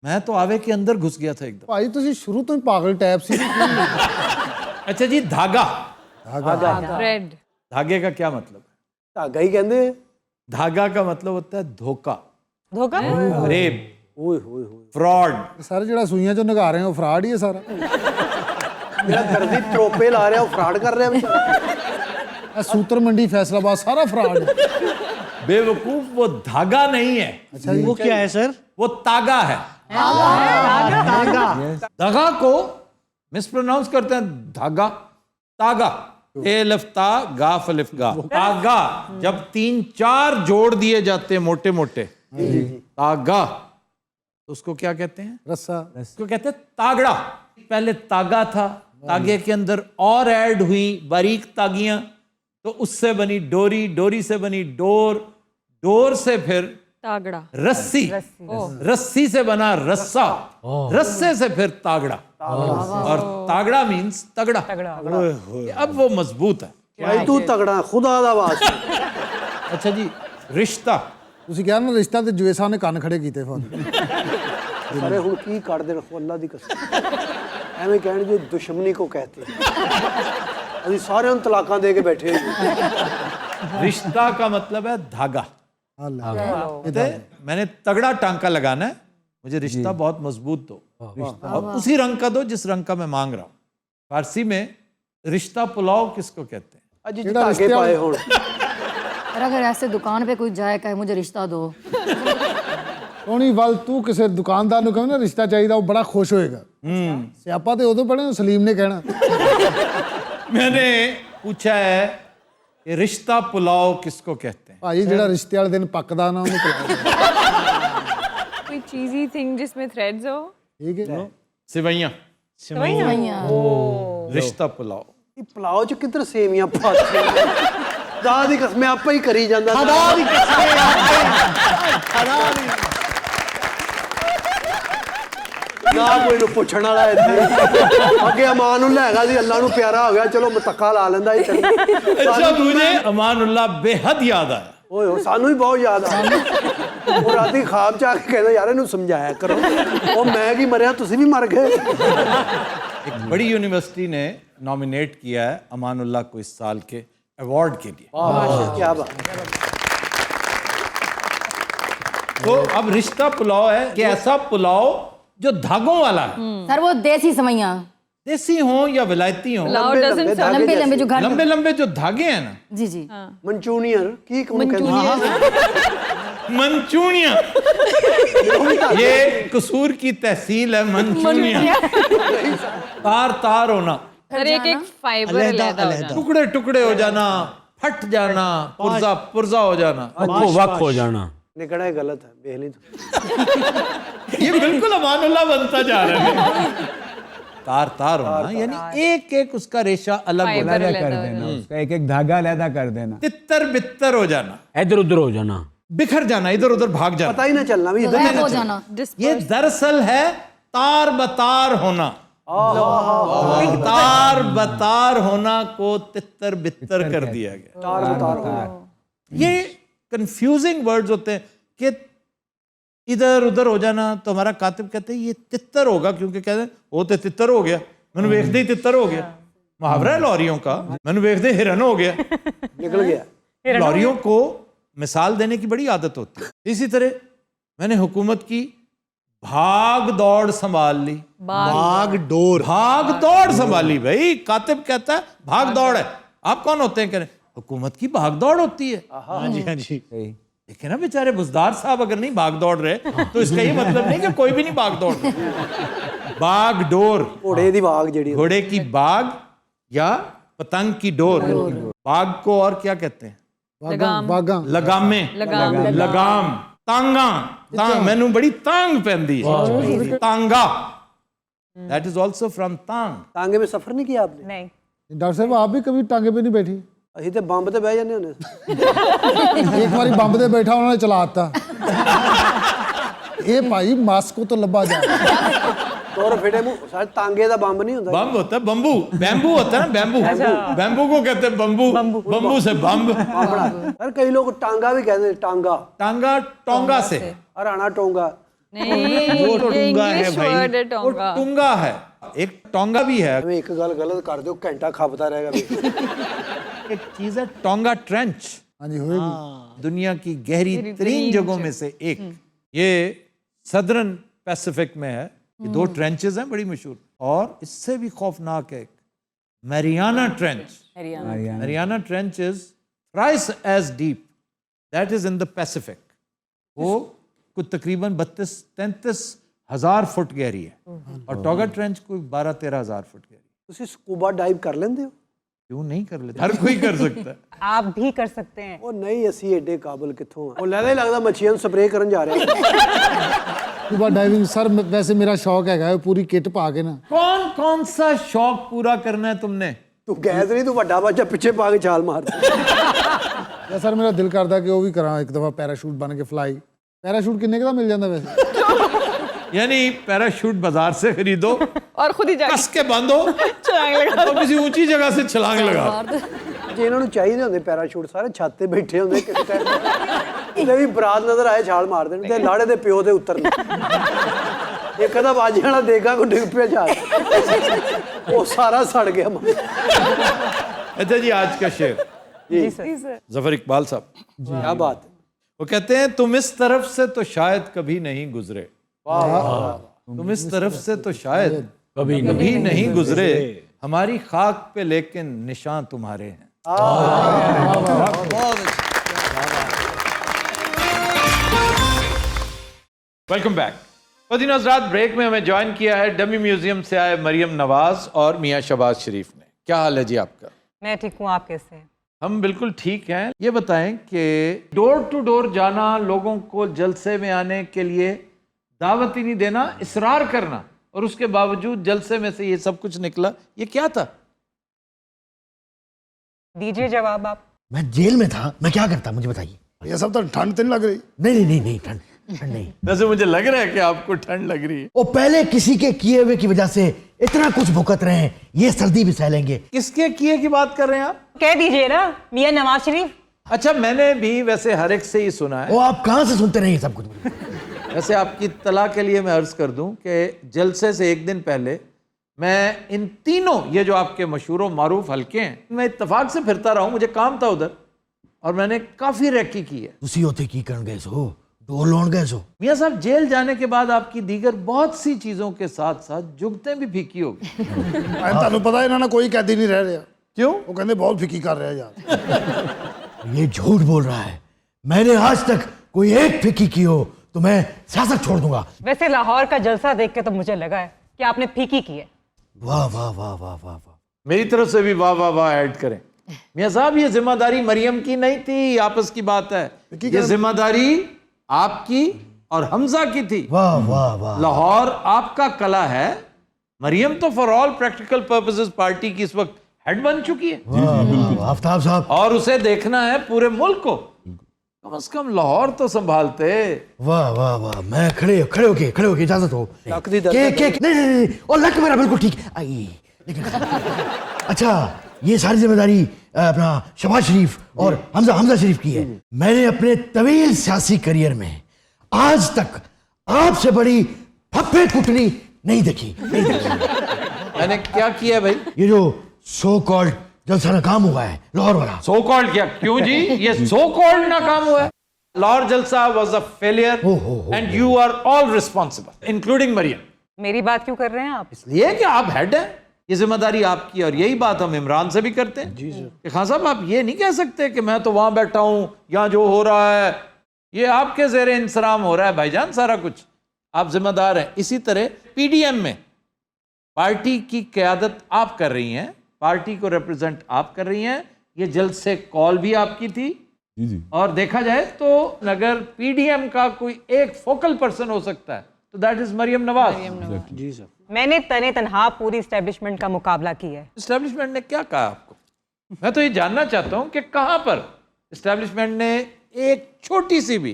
मैं तो आवे के अंदर घुस गया था एकदम। ਭਾਈ ਤੁਸੀਂ ਸ਼ੁਰੂ ਤੋਂ ਹੀ ਪਾਗਲ ਟਾਈਪ ਸੀ। अच्छा जी, धागा। थ्रेड। धागे का क्या मतलब है? धागा ही कहते हैं। धागा का मतलब होता है धोखा, धोखा। रेप, ओए होए होए। फ्रॉड। ਸਰ ਜਿਹੜਾ ਸੂਈਆਂ ਚੋਂ ਨਿਗਾ ਰਹੇ ਹੋ ਫਰਾਡ ਹੀ ਹੈ ਸਾਰਾ। मेरा दर्दी त्रोपे ला रहा है, वो फ्रॉड कर रहा है। ਇਹ ਸੂਤਰ ਮੰਡੀ फैसलाबाद सारा फ्रॉड है। बेवकूफ, वो धागा नहीं है, अच्छा जी। वो क्या है सर? वो तागा है। धागा को मिसप्रोनाउंस करते हैं धागा, तागा। एलिफ ता गा फलिफ गा। तागा जब 3-4 जोड़ दिए जाते हैं मोटे मोटे, तागा, तो उसको क्या कहते हैं? रस्सा। उसको कहते हैं तागड़ा। पहले तागा था, तागे के अंदर और ऐड हुई बारीक तागियां, तो उससे बनी डोरी, डोरी से बनी डोर, डोर से फिर तागड़ा। रस्सी, रस्सी से बना रस्सा, रस्से से फिर तागड़ा, और तागड़ा मीन्स तगड़ा। अब वो मजबूत है। भाई तू तगड़ा खुदा दा वास्ते। अच्छा जी, रिश्ता। ਤੁਸੀਂ ਕਿਹਾ ਨਾ ਰਿਸ਼ਤਾ ਤੇ ਜੁਏ ਸਾਹਿਬ ਨੇ ਕੰਨ ਖੜੇ ਕੀਤੇ ਫੋਨ। सारे हुण की कर दे रखो अल्लाह दी कसम। ਐਵੇਂ ਕਹਿਣ ਜੋ ਦੁਸ਼ਮਣੀ को कहते ਅਸੀਂ ਸਾਰਿਆਂ ਨੂੰ ਤਲਾਕਾਂ ਦੇ ਕੇ ਬੈਠੇ ਹਾਂ। रिश्ता का मतलब है धागा। कहते हैं, मैंने तगड़ा टांका लगाना है, मुझे रिश्ता बहुत मजबूत दो, और उसी रंग का दो जिस रंग का मैं मांग रहा हूँ। फारसी में रिश्ता पुलाव किसको कहते हैं? ਅੱਜ ਜੀ ਧਾਗੇ ਪਾਏ ਹੁਣ। और अगर ऐसे दुकान पे कोई जाए कहे मुझे रिश्ता दो, ਸੋਹਣੀ ਵੱਲ ਤੂੰ ਕਿਸੇ ਦੁਕਾਨਦਾਰ ਨੂੰ ਕਹੇ ਨਾ ਰਿਸ਼ਤਾ ਚਾਹੀਦਾ, ਉਹ ਬੜਾ ਖੁਸ਼ ਹੋਏਗਾ। ਸਿਆਪਾ ਤੇ ਉਦੋਂ ਪੜੇ ਸਲੀਮ ਨੇ ਕਹਿਣਾ। मैंने पूछा है कि रिश्ता पुलाव किसको कहते हैं? ਭਾਈ ਜਿਹੜਾ ਰਿਸ਼ਤੇ ਵਾਲੇ ਦਿਨ ਪੱਕਦਾ ਨਾ ਉਹਨੂੰ ਪਿਲਾਓ। कोई चीजी थिंग जिसमें थ्रेड्स हो। ਠੀਕ ਹੈ। सिवैयाँ। सवैयाँ। रिश्ता पुलाव। ਇਹ ਪਲਾਓ ਚ ਕਿੱਧਰ ਸੇਵੀਆਂ ਪਾਤੀ। ਦਾ ਦੀ ਕਸਮ ਆਪੇ ਹੀ ਕਰੀ ਜਾਂਦਾ। खुदा दी कसम। ਨਾ ਕੋਈ ਨੂੰ ਪੁੱਛਣ ਵਾਲਾ ਇੱਥੇ। ਅੱਗੇ ਅਮਾਨ ਨੂੰ ਲੈਗਾ ਸੀ, ਅੱਲਾ ਨੂੰ ਪਿਆਰਾ ਹੋ ਗਿਆ, ਚਲੋ ਮਤੱਕਾ ਲਾ ਲੈਂਦਾ ਇਹ ਚੱਲ। अच्छा, मुझे अमानुल्लाह बेहद याद आया। ਓਏ ਹੋ ਸਾਨੂੰ ਵੀ ਬਹੁਤ ਯਾਦ ਆ। ਉਹ ਰਾਤੀ ਖਾਬ ਚ ਆ ਕੇ ਕਹਿੰਦਾ ਯਾਰ ਇਹਨੂੰ ਸਮਝਾਇਆ ਕਰੋ। ਉਹ ਮੈਂ ਕੀ ਮਰਿਆ, ਤੁਸੀਂ ਵੀ ਮਰ ਗਏ। एक बड़ी यूनिवर्सिटी ने नॉमिनेट किया है अमानुल्लाह को इस साल के अवार्ड के लिए। क्या बात। तो अब रिश्ता पुलाव है कि ऐसा पुलाव जो धागों वाला है, सर वो देसी सवैयाँ, देसी हो या विलायती हो, Loud doesn't sound- लंबे लंबे जो घर लंबे लंबे जो धागे हैं ना, जी जी मंचूनियर की मंचूनिया, ये कसूर की तहसील है मंचूनिया। तार तार होना, सर एक एक फाइबर अलग होना। टुकड़े टुकड़े हो जाना, फट जाना, पुर्जा पुर्जा हो जाना, वक्त हो जाना। निकड़ा है गलत है, देख ली तो। ये बिल्कुल अमानुल्लाह बनता जा रहा है। तार तार होना यानी एक एक उसका रेशा अलग हो फाइबर जाना, अलग कर देना उसका, एक एक धागा अलहदा कर देना। तितर बितर हो जाना, इधर उधर हो जाना, बिखर जाना, इधर उधर भाग जाना। पता ही ना चलना भी इधर गायब हो जाना। ये दरअसल है तार बतार होना। तार बतार होना को तितर बितर कर दिया गया। तार बतार। ये कंफ्यूजिंग वर्ड्स होते हैं कि इधर उधर हो जाना। तो हमारा कातिब कहते हैं ये तितर होगा, क्योंकि कहते हैं वो तो तितर हो गया, मैंने वेखते ही तितर हो गया। मुहावरा है लॉरियों का, मैंने वेखते हिरन हो गया। निकल गया। लॉरियों को मिसाल देने की बड़ी आदत होती है। इसी तरह मैंने हुकूमत की भाग दौड़ संभाल ली। भाग डोर। भाग दौड़ संभाली। भाई कातिब कहता है भाग दौड़ है, आप कौन होते हैं? कह रहे हुकूमत की भाग दौड़ होती है। हाँ जी हाँ जी। देखे ना बेचारे बुजदार साहब अगर नहीं भाग दौड़ रहे तो इसका ये मतलब नहीं कि कोई भी नहीं भाग दौड़ रहा। बाग डोर, घोड़े दी वाग जेड़ी घोड़े की बाग या पतंग की डोर। बाग को और क्या कहते हैं? लगामे, लगाम, तांगा, तांग, मैनू बड़ी तांग पैंदी है, तांगा, दैट इज ऑल्सो फ्रॉम तांग। टांगे में सफर नहीं किया आपने? नहीं। डॉक्टर साहब आप भी कभी टांगे पे नहीं बैठी? ਅਸੀਂ ਤੇ ਬੰਬ ਤੇ ਬਹਿ ਜਾਂਦੇ ਹੁੰਦੇ। एक बारी बंब ते बैठा उन्होंने चला दिता। ये भाई मास्क को तो लब्बा जाए। ਤੋਰ ਫਿੜੇ ਮੂੰਹ ਸਾਡੇ टांगे ਦਾ ਬੰਬ ਨਹੀਂ ਹੁੰਦਾ। बम होता है बम्बू, बैम्बू होता है ना, बैम्बू, बैम्बू को कहते हैं बम्बू, बम्बू से बम्ब। सर कई लोग टांगा भी कहते हैं, टांगा, टांगा टोंगा से, हराना टोंगा। नहीं, वो टोंगा है इंग्लिश भाई, वर्ड है वो टोंगा। टोंगा है, एक टोंगा भी है। मैं एक गल गलत कर दो घंटा खपता रहेगा। एक चीज है टोंगा ट्रेंच, हाँ जी होएगी। दुनिया की गहरी तरीन जगहों में से एक। ये सदर्न पैसिफिक में है। ये दो ट्रेंचेस हैं बड़ी मशहूर, और इससे भी खौफनाक है Mariana trench. Mariana trench is thrice as deep, that is in the Pacific. वो कुछ तकरीबन 32-33 हज़ार फुट गहरी है, और टोंगा ट्रेंच कोई 12-13 हज़ार फुट गहरी। ਤੁਸੀਂ ਸਕੂबा डाइव कर लेंदे हो? क्यों नहीं कर लेते? हर कोई कर सकता है। आप भी कर सकते हैं। ਉਹ ਨਹੀਂ ਅਸੀਂ ਏਡੇ ਕਾਬਲ ਕਿੱਥੋਂ ਆ। ਉਹ ਲੈਦਾ ਹੀ ਲੱਗਦਾ ਮੱਛੀਆਂ ਨੂੰ ਸਪਰੇਅ ਕਰਨ ਜਾ ਰਿਹਾ। स्कूबा डाइविंग सर वैसे मेरा शौक है, पूरी किट पा के ना। कौन कौन सा शौक पूरा करना है तुमने? ਤੂੰ ਗੈਸ ਨਹੀਂ, ਤੂੰ ਵੱਡਾ ਬੱਚਾ ਪਿੱਛੇ ਪਾ ਕੇ ਛਾਲ ਮਾਰ। या सर मेरा दिल करता कि वो भी करा एक दफा पैराशूट बन के फ्लाई। पैराशूट किन्ने का मिल जाता वैसे? यानी पैराशूट बाजार से खरीदो और खुद ही जाके कस के बांधो, छलांग लगा तो किसी ऊंची जगह से छलांग लगा। ਜੇ ਇਹਨਾਂ ਨੂੰ ਚਾਹੀਦੇ ਹੁੰਦੇ ਪੈਰਾਸ਼ੂਟ, ਸਾਰੇ ਛੱਤ ਤੇ ਬੈਠੇ ਹੁੰਦੇ ਕਿਸੇ ਟਾਈਮ, ਕਿਤੇ ਵੀ ਬਰਾਤ ਨਜ਼ਰ ਆਏ ਛਾਲ ਮਾਰ ਦੇਣ ਤੇ ਲਾੜੇ ਦੇ ਪਿਓ ਦੇ ਉਤਰਨ। ਇੱਕ ਤਾਂ ਵੱਜ ਜਾਣਾ, ਦੇਗਾ ਕੋ ਡਿੱਗ ਪਿਆ ਜਾ, ਉਹ ਸਾਰਾ ਸੜ ਗਿਆ। अच्छा जी, आज का शेर जी सर। जफर इकबाल साहब, क्या बात है। वो कहते हैं तुम इस तरफ से तो शायद कभी नहीं गुजरे, तुम इस तरफ से तो शायद कभी नहीं गुजरे, हमारी खाक पे लेकिन निशान तुम्हारे हैं। Welcome back. मदीना हज़रात, ब्रेक में हमें ज्वाइन किया है डमी म्यूजियम से आए मरियम नवाज और मियाँ शहबाज शरीफ ने। क्या हाल है जी आपका? मैं ठीक हूँ, आप कैसे हैं? हम बिल्कुल ठीक हैं। ये बताएं कि डोर टू डोर जाना, लोगों को जलसे में आने के लिए दावत ही नहीं देना, इसरार करना, और उसके बावजूद जलसे में से ये सब कुछ निकला, ये क्या था? दीजिए जवाब आप। मैं जेल में था, मैं क्या करता मुझे बताइए। ये सब तो ठंड तो नहीं लग रही? नहीं ठंड नहीं। वैसे मुझे लग रहा है कि आपको ठंड लग रही है। वो पहले किसी के किए हुए की वजह से इतना कुछ भुगत रहे हैं, ये सर्दी भी सह लेंगे। किसके किए की बात कर रहे हैं आप? कह दीजिए ना, मियाँ नवाज शरीफ। अच्छा, मैंने भी वैसे हर एक से ही सुना है। वो आप कहाँ से सुनते रहे सब कुछ? वैसे आपकी तला के लिए मैं अर्ज कर दूं कि जलसे से एक दिन पहले मैं इन तीनों, ये जो आपके मशहूर व मारूफ हल्के हैं, मैं इत्तेफाक से फिरता रहा हूं, मुझे काम था उधर, और मैंने काफ़ी रैकी की है। उसी होते की करण गए सो, डोर लौट गए सो। मियाँ साहब, जेल जाने के बाद आपकी दीगर बहुत सी चीज़ों के साथ साथ जुगतें भी फीकी हो गई। ਤੁਹਾਨੂੰ ਪਤਾ ਇਹਨਾਂ ਨਾਲ ਕੋਈ कैदी नहीं रह रहा। क्यों? वो कहते बहुत फिक्की कर रहे हैं यार। ये झूठ बोल रहा है। मैंने आज तक कोई एक फिक्की की हो तो मैं सियासत छोड़ दूंगा। वैसे लाहौर का जलसा देख के तो मुझे लगा है कि आपने फीकी की है। वाह वाह वाह वाह वाह वाह। मेरी तरफ से भी वाह वाह वाह ऐड करें। मियाँ साहब, ये जिम्मेदारी मरियम की नहीं थी, आपस की बात है। ये जिम्मेदारी आपकी और हमजा की थी। वाह वाह वाह। लाहौर आपका कला है, मरियम तो for all practical purposes party की इस वक्त हेड बन चुकी है। आफ्ताब साहब, और उसे देखना है पूरे मुल्क को, कम से कम लाहौर तो संभालते। वाह वाह वाह। मैं खड़े होके इजाजत हो। नहीं, और लक मेरा बिल्कुल ठीक है। आई लेकिन अच्छा, ये सारी जिम्मेदारी अपना शहबाज शरीफ और हमजा शरीफ की है। मैंने अपने तवील सियासी करियर में आज तक आपसे बड़ी फप्पे कुटनी नहीं देखी। मैंने क्या किया है भाई? ये जो सो कॉल्ड जलसा नाकाम हुआ है लाहौर वाला। सो कॉल्ड क्या? क्यों जी? ये सो कॉल्ड नाकाम हुआ है। लाहौर जलसा was a failure and you are all responsible, including Maryam. मेरी बात क्यों कर रहे हैं आप? इसलिए कि आप हेड हैं, ये जिम्मेदारी आपकी, और यही बात हम इमरान से भी करते हैं। जी सर। खान साहब, आप ये नहीं कह सकते कि मैं तो वहां बैठा हूं, यहाँ जो हो रहा है ये आपके ज़ेर इंसराम हो रहा है भाईजान सारा कुछ, आप जिम्मेदार हैं। इसी तरह पीडीएम में पार्टी की क़यादत आप कर रही हैं, पार्टी को रिप्रेजेंट आप कर रही हैं, ये जल्द से कॉल भी आपकी थी। जी। और देखा जाए तो अगर पीडीएम का कोई एक फोकल पर्सन हो सकता है तो दैट इज मरियम नवाज। जी सर, मैंने तने तनहा पूरी इस्टेब्लिशमेंट का मुकाबला किया है। इस्टेब्लिशमेंट ने क्या कहा आपको? मैं तो ये जानना चाहता हूं कि कहां पर इस्टेब्लिशमेंट ने एक छोटी सी भी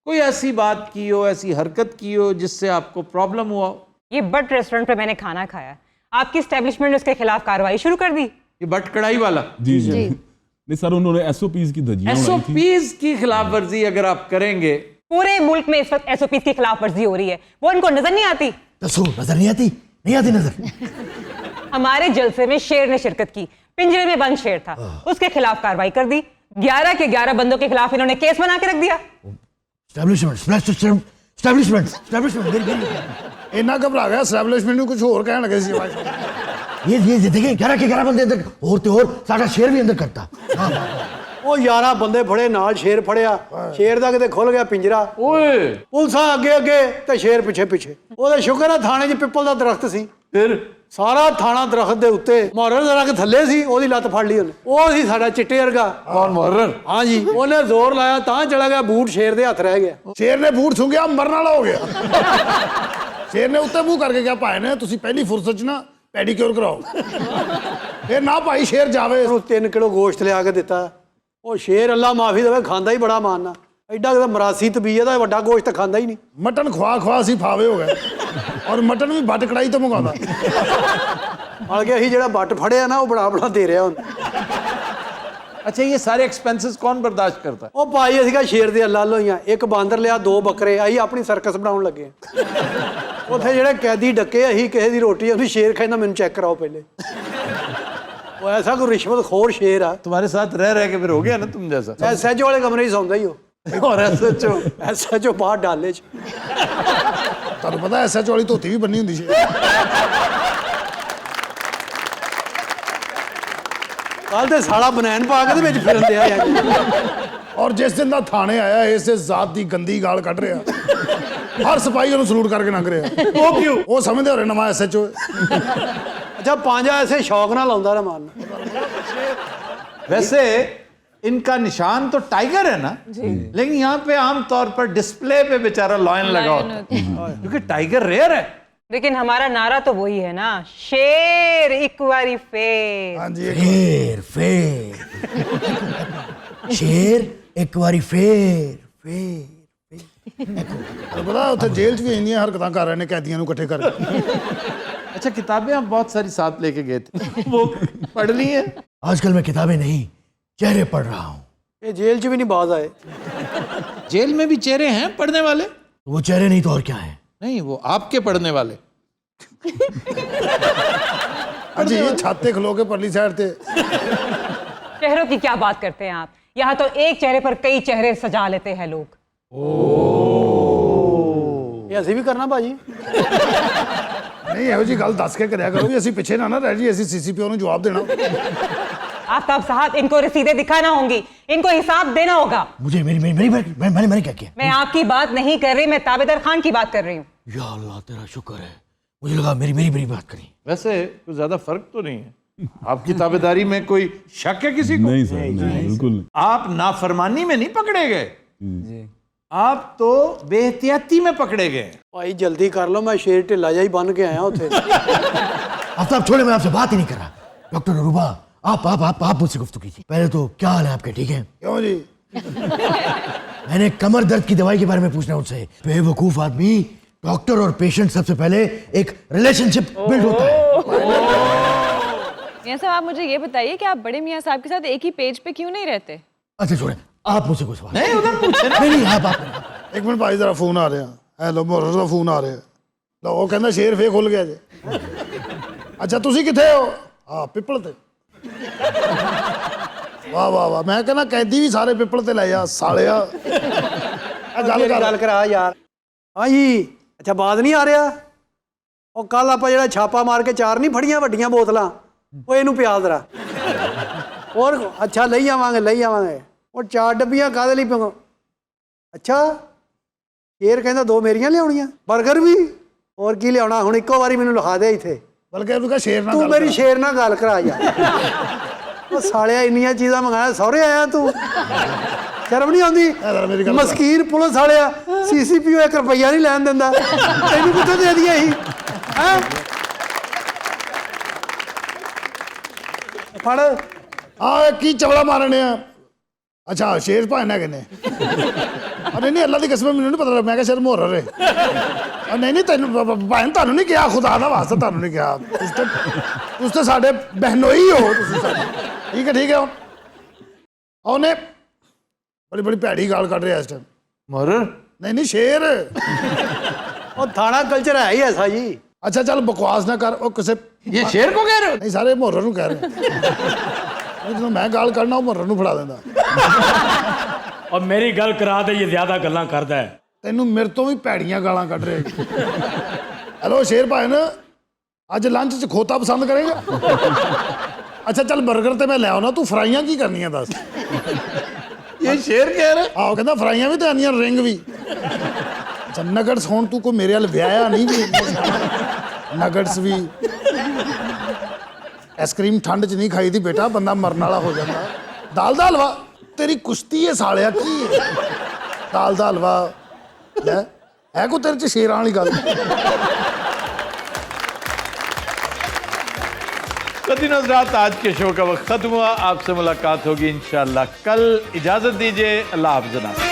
कोई ऐसी बात की हो, ऐसी हरकत की हो जिससे आपको प्रॉब्लम हुआ हो? ये बट रेस्टोरेंट पे मैंने खाना खाया, आपकी इस्टेब्लिशमेंट ने उसके खिलाफ कार्रवाई शुरू कर दी। ये बट कढ़ाई वाला? जी जी नहीं सर, उन्होंने एसओपीज की धज्जियां उड़ाई थी। एसओपीज की खिलाफ वर्जी अगर आप करेंगे, पूरे मुल्क में इस वक्त एसओपीज की खिलाफ वर्जी हो रही है, वो उनको नजर नहीं आती। दसो नजर नहीं आती, नहीं आती नजर। हमारे जलसे में शेर ने शिरकत की, पिंजरे में बंद शेर था, उसके खिलाफ कार्रवाई कर दी। 11 के 11 बंदों के खिलाफ इन्होंने केस बना के रख दिया। इन्ना घबरा गया एस्टैब्लिशमेंट में कुछ और कहने लगे सी। ये देखें 11 के 11 बंदे अंदर और ते और साडा शेर भी अंदर करता। ਉਹ 11 ਬੰਦੇ ਫੜੇ ਨਾਲ ਸ਼ੇਰ ਫੜਿਆ, ਸ਼ੇਰ ਦਾ ਕਿਤੇ ਖੁੱਲ ਗਿਆ ਪਿੰਜਰਾ, ਓਏ ਪੁਲਸਾਂ ਅੱਗੇ ਅੱਗੇ ਤੇ ਸ਼ੇਰ ਪਿੱਛੇ ਪਿੱਛੇ। ਉਹਦੇ ਸ਼ੁਕਰ ਆ ਥਾਣੇ 'ਚ ਪਿੱਪਲ ਦਾ ਦਰਖਤ ਸੀ, फिर ਸਾਰਾ ਥਾਣਾ ਦਰਖਤ ਦੇ ਉੱਤੇ, ਮੁਹੱਰਰ ਜ਼ਰਾ ਕਿ ਥੱਲੇ ਸੀ, ਉਹਦੀ ਲੱਤ ਫੜ ਲਈ ਉਹਨੇ। ਉਹ ਸੀ ਸਾਡਾ ਚਿੱਟੇ ਵਰਗਾ। कौन मुहर्रर? ਹਾਂਜੀ, ਉਹਨੇ ਜ਼ੋਰ ਲਾਇਆ ਤਾਂ ਚਲਾ ਗਿਆ, ਬੂਟ ਸ਼ੇਰ ਦੇ ਹੱਥ ਰਹਿ ਗਿਆ। शेर ने बूट सूंघिया मरने वाला हो गया। शेर ने उत्ते मुंह करके क्या भाई ने तुसी पहली फुर्सत च ना पेडिक्योर कराओ। फिर ना भाई शेर जावे। ਉਹਨੂੰ 3 ਕਿਲੋ ਗੋਸ਼ਤ ਲਿਆ ਕੇ ਦਿੱਤਾ। ਉਹ ਸ਼ੇਰ ਅੱਲਾ ਮਾਫੀ ਦੇਵੇ ਖਾਂਦਾ ਹੀ ਬੜਾ ਮਾਨਨਾ, ਐਡਾ ਕਿ ਮਰਾਸੀ ਤਬੀਅਤ ਦਾ, ਵੱਡਾ ਗੋਸ਼ਤ ਖਾਂਦਾ ਹੀ ਨਹੀਂ। मटन खुआ खुआ सी फावे हो गए और मटन भी बट कड़ाई तो मंगाता। ਬਲਕਿ ਅਸੀਂ ਜਿਹੜਾ ਬੱਟ ਫੜਿਆ ਨਾ ਉਹ ਬਣਾ ਬਣਾ ਦੇ ਰਿਹਾ ਹੁਣ। अच्छा, ये सारे एक्सपेंसेस कौन बर्दाश्त करता है? ਉਹ ਭਾਈ ਅਸੀਂ ਕਾ ਸ਼ੇਰ ਦੇ ਅੱਲਾ ਲੋਈਆਂ, ਇੱਕ ਬਾਂਦਰ ਲਿਆ, 2 ਬੱਕਰੇ, ਅਸੀਂ ਆਪਣੀ ਸਰਕਸ ਬਣਾਉਣ ਲੱਗੇ। ਉੱਥੇ ਜਿਹੜੇ ਕੈਦੀ ਡੱਕੇ, ਅਸੀਂ ਕਿਸੇ ਦੀ ਰੋਟੀ, ਉਹਨੂੰ ਸ਼ੇਰ ਕਹਿੰਦਾ ਮੈਨੂੰ ਚੈੱਕ ਕਰਾਓ ਪਹਿਲੇ। ਉਹ ਐਸਾ ਕੋਈ ਰਿਸ਼ਵਤ ਖੋਰ ਸ਼ੇਰ ਆ। तुम्हारे साथ रह रह के फिर हो गया ना तुम जैसा। ਐਸਐਚਓ ਵਾਲੇ ਕਮਰੇ 'ਚ ਸੌਂਦਾ ਹੀ ਉਹ। और ਐਸਐਚਓ ਬਾਹਰ ਡਾਲੇ 'ਚ। ਤੁਹਾਨੂੰ ਪਤਾ ਐਸਐਚ ਵਾਲੀ ਧੋਤੀ ਵੀ ਬੰਨੀ ਹੁੰਦੀ ਸੀ। ਕੱਲ ਤੇ ਸਾਲਾ ਬਨੈਣ ਪਾ ਕੇ ਦੇ ਵਿੱਚ ਫਿਰਨ ਦਿਆ ਯਾਰ। ਔਰ ਜਿਸ ਦਿਨ ਦਾ ਥਾਣੇ ਆਇਆ ਇਸੇ ਜ਼ਾਤ ਦੀ ਗੰਦੀ ਗਾਲ ਕੱਢ ਰਿਹਾ, ਹਰ ਸਿਪਾਹੀ ਉਹਨੂੰ ਸਲੂਟ ਕਰਕੇ ਲੰਘ ਰਿਹਾ। ਉਹ ਕਿਉਂ? ਉਹ ਸਮਝਦੇ ਹੋ ਰਹੇ ਨਵਾਂ ਐਸਐਚਓ। ਅੱਛਾ, ਪੰਜਾ ਐਸੇ ਸ਼ੌਕ ਨਾਲ ਲਾਉਂਦਾ ਰਿਹਾ ਮਾਰਨ। वैसे इनका निशान तो टाइगर है ना, लेकिन यहाँ पे आमतौर पर डिस्प्ले पे बेचारा लॉयन लगा होता है, क्योंकि टाइगर रेयर है। लेकिन हमारा नारा तो वही है ना, शेर एक बारी फेर। हाँ जी, फेर शेर एक बारी फेर। ਤੁਹਾਨੂੰ ਪਤਾ ਉੱਥੇ ਜੇਲ੍ਹ 'ਚ ਵੀ ਇੰਨੀਆਂ ਹਰਕਤਾਂ ਕਰ ਰਹੇ ਨੇ ਕੈਦੀਆਂ ਨੂੰ ਇਕੱਠੇ ਕਰਕੇ। अच्छा, किताबें आप बहुत सारी साथ लेके गए थे, वो पढ़ ली है? आजकल मैं किताबें नहीं चेहरे पढ़ रहा हूँ। ਇਹ ਜੇਲ੍ਹ 'ਚ ਵੀ ਨਹੀਂ ਬਾਜ਼ ਆਏ। जेल में भी चेहरे हैं पढ़ने वाले? वो चेहरे नहीं तो और क्या है? नहीं, वो आपके पढ़ने वाले। हाँ जी, छाते खलो के परली साइड थे। चेहरों की क्या बात करते हैं आप, यहाँ तो एक चेहरे पर कई चेहरे सजा लेते हैं लोग। ਇਹ ਅਸੀਂ ਵੀ ਕਰਨਾ ਭਾਜੀ। ਨਹੀਂ, ਇਹੋ ਜੀ ਗੱਲ ਦੱਸ ਕੇ ਕਰਿਆ ਕਰੋ ਵੀ ਅਸੀਂ ਪਿੱਛੇ ਨਾ ਰਹਿ ਜੀ, ਅਸੀਂ ਸੀਸੀਪੀਓ ਨੂੰ ਜਵਾਬ ਦੇਣਾ। आफ्ताब साहब, इनको रसीदें दिखाना होंगी, इनको हिसाब देना होगा। मुझे मैंने क्या किया? मैं आपकी बात नहीं कर रही, मैं ताबेदार खान की बात कर रही हूँ। या अल्लाह तेरा शुक्र है, मुझे लगा मेरी बात करी। वैसे कुछ ज्यादा फर्क तो नहीं है, आपकी ताबेदारी में कोई शक है किसी को? नहीं सर, नहीं, बिल्कुल नहीं। आप नाफरमानी में नहीं पकड़े गए, आप तो बेहतियाती में पकड़े गए। ਭਾਈ ਜਲਦੀ ਕਰ ਲਓ, ਮੈਂ ਸ਼ੇਰ ਢਿੱਲਾ ਜਿਹਾ ਹੀ ਬਣ ਕੇ ਆਇਆ ਉੱਥੇ। आफ्ताब छोड़े, मैं आपसे बात ही नहीं कर रहा। डॉक्टर अरूबा, आप मुझसे गुफ्तगू कीजिए। पहले तो क्या हाल है आपके? ठीक है? क्यों जी? मैंने कमर दर्द की दवाई के बारे में पूछना उनसे। बेवकूफ आदमी, डॉक्टर और पेशेंट सबसे पहले एक रिलेशनशिप बिल्ड होता है। मियां साहब, आप मुझे ये बताइए कि आप बड़े मियां साहब के साथ एक ही पेज पे क्यों नहीं रहते? अच्छा छोड़े, आप मुझसे कुछ सवाल नहीं, उधर पूछे ना। नहीं आप ਇੱਕ ਮਿੰਟ ਭਾਈ, ਜ਼ਰਾ ਫੋਨ ਆ ਰਿਹਾ। ਹੈਲੋ, ਮੁਹਰਰ ਦਾ ਫੋਨ ਆ ਰਿਹਾ। ਲਓ, ਉਹ ਕਹਿੰਦਾ ਸ਼ੇਰ ਫੇਰ ਖੁੱਲ ਗਿਆ ਜੇ। ਅੱਛਾ, ਤੁਸੀਂ ਕਿੱਥੇ ਹੋ? ਹਾਂ, ਪਿੱਪਲ ਤੇ। ਵਾਹ ਵਾਹ ਵਾਹ, ਮੈਂ ਕਹਿੰਦਾ ਕੈਦੀ ਵੀ ਸਾਰੇ ਪਿੱਪਲ ਤੇ ਲੈ ਜਾ ਸਾਲਿਆ। ਆ ਗੱਲ ਕਰਾ ਯਾਰ। ਹਾਂਜੀ, ਅੱਛਾ ਬਾਦ ਨਹੀਂ ਆ ਰਿਹਾ? ਉਹ ਕੱਲ ਆਪਾਂ ਜਿਹੜਾ ਛਾਪਾ ਮਾਰ ਕੇ 4 ਨਹੀਂ ਫੜੀਆਂ ਵੱਡੀਆਂ ਬੋਤਲਾਂ, ਉਹ ਇਹਨੂੰ ਪਿਆ ਦਰਾ। ਹੋਰ ਅੱਛਾ, ਲਈ ਆਵਾਂਗੇ। ਉਹ 4 ਡੱਬੀਆਂ ਕਾਹਦੇ ਲਈ ਅੱਛਾ ਸ਼ੇਰ ਕਹਿੰਦਾ 2 ਮੇਰੀਆਂ ਲਿਆਉਣੀਆਂ 버ਗਰ ਵੀ ਹੋਰ ਕੀ ਲਿਆਉਣਾ ਹੁਣ ਇੱਕੋ ਵਾਰੀ ਮੈਨੂੰ ਲਿਖਾ ਦੇ ਇੱਥੇ ਬਲਕਿ ਉਹਨੂੰ ਕਹਾ ਸ਼ੇਰ ਨਾਲ ਤੂੰ ਗੱਲ ਮੇਰੀ ਕਰਾ। ਸ਼ੇਰ ਨਾਲ ਗੱਲ ਕਰਾ ਜਾ ਉਹ ਸਾਲਿਆ ਇੰਨੀਆਂ ਚੀਜ਼ਾਂ ਮੰਗਾਇਆ ਸਹੁਰੇ ਆਇਆ ਤੂੰ ਸ਼ਰਮ ਨਹੀਂ ਆਉਂਦੀ ਮੇਰੀ ਗੱਲ ਮਸਕੀਨ ਪੁਲਿਸ ਵਾਲਿਆ ਸੀਸੀਪੀਓ 1 ਰੁਪਈਆ ਨਹੀਂ ਲੈਣ ਦਿੰਦਾ ਤੈਨੂੰ ਕਿੱਥੋਂ ਦੇ ਦਈਏ ਅਸੀਂ ਹੈਂ ਫੜ ਆ ਕੀ ਚਵਲਾ ਮਾਰਨੇ ਆ ਅੱਛਾ ਸ਼ੇਰ ਭਾਣਾ ਕਿਨੇ ਅਰੇ ਨਹੀਂ ਅੱਲਾ ਦੀ ਕਸਮ ਮੈਨੂੰ ਨਹੀਂ ਪਤਾ ਮੈਂ ਕਿਹਾ ਸ਼ੇਰ ਮੁਹਰਰ ਹੈ ਨਹੀਂ ਨਹੀਂ ਤੈਨੂੰ ਭਾਣ ਤੁਹਾਨੂੰ ਨਹੀਂ ਕਿਹਾ ਖੁਦਾ ਦਾ ਵਾਸਤਾ ਤੁਹਾਨੂੰ ਨਹੀਂ ਕਿਹਾ ਤੁਸੀਂ ਤਾਂ ਸਾਡੇ ਬਹਿਨੋਈ ਹੋ ਤੁਸੀਂ ਸਾਡੇ ਠੀਕ ਹੈ ਹੁਣ ਉਹਨੇ ਬੜੀ ਬੜੀ ਭੈੜੀ ਗਾਲ ਕੱਢ ਰਿਹਾ ਇਸ ਟਾਈਮ मुहर्रर ਨਹੀਂ ਨਹੀਂ ਸ਼ੇਰ ਉਹ ਥਾਣਾ ਕਲਚਰ ਹੈ ਹੀ ਐਸਾ ਜੀ ਅੱਛਾ ਚੱਲ ਬਕਵਾਸ ਨਾ ਕਰ ਉਹ ਕਿਸੇ ये शेर को कह रहे हो ਨਹੀਂ ਸਾਰੇ ਮੁਹਰਰ ਨੂੰ ਕਹਿ ਰਹੇ ਜਦੋਂ ਮੈਂ ਗਾਲ ਕੱਢਣਾ ਉਹ ਮੁਹਰਰ ਨੂੰ ਫੜਾ ਦਿੰਦਾ और मेरी गल करा दे ये ज्यादा गल्लां करदा है ਤੈਨੂੰ ਮੇਰੇ ਤੋਂ ਵੀ ਭੈੜੀਆਂ ਗਾਲਾਂ ਕੱਢ ਰਿਹਾ ਹੈਲੋ ਸ਼ੇਰ ਭਾਈ ਨਾ ਅੱਜ ਲੰਚ 'ਚ ਖੋਤਾ ਪਸੰਦ ਕਰੇਗਾ ਅੱਛਾ ਚੱਲ 버ਗਰ ਤੇ ਮੈਂ ਲੈ ਆਉਣਾ ਤੂੰ ਫਰਾਈਆਂ ਕੀ ਕਰਨੀਆਂ ਦੱਸ ये शेर कह रहे ਆਹੋ ਕਹਿੰਦਾ ਫਰਾਈਆਂ ਵੀ ਤੇ ਆਨੀਆਂ ਰਿੰਗ ਵੀ ਅੱਛਾ ਨਗਟਸ ਹੁਣ ਤੂੰ ਕੋਈ ਮੇਰੇ ਵੱਲ ਵਿਆਹਿਆ ਨਹੀਂ ਵੀ ਨਗਟਸ ਵੀ ਆਈਸਕ੍ਰੀਮ ਠੰਡ 'ਚ ਨਹੀਂ ਖਾਈਦੀ ਬੇਟਾ ਬੰਦਾ ਮਰਨ ਵਾਲਾ ਹੋ ਜਾਂਦਾ ਦਾਲ ਦਾ ਹਲਵਾ ਤੇਰੀ ਕੁਸ਼ਤੀ ਹੈ ਸਾਲਿਆ ਕੀ ਹੈ ਦਾਲ ਦਾ ਹਲਵਾ ਲੈ ਹੈ ਕੋ ਤੇਰੇ 'ਚ ਸ਼ੇਰਾਂ ਵਾਲੀ ਗੱਲ कदीन हज़रात आज के शो का वक्त खत्म हुआ आपसे मुलाकात होगी इंशाल्लाह कल इजाजत दीजिए अल्लाह हाफ़िज़।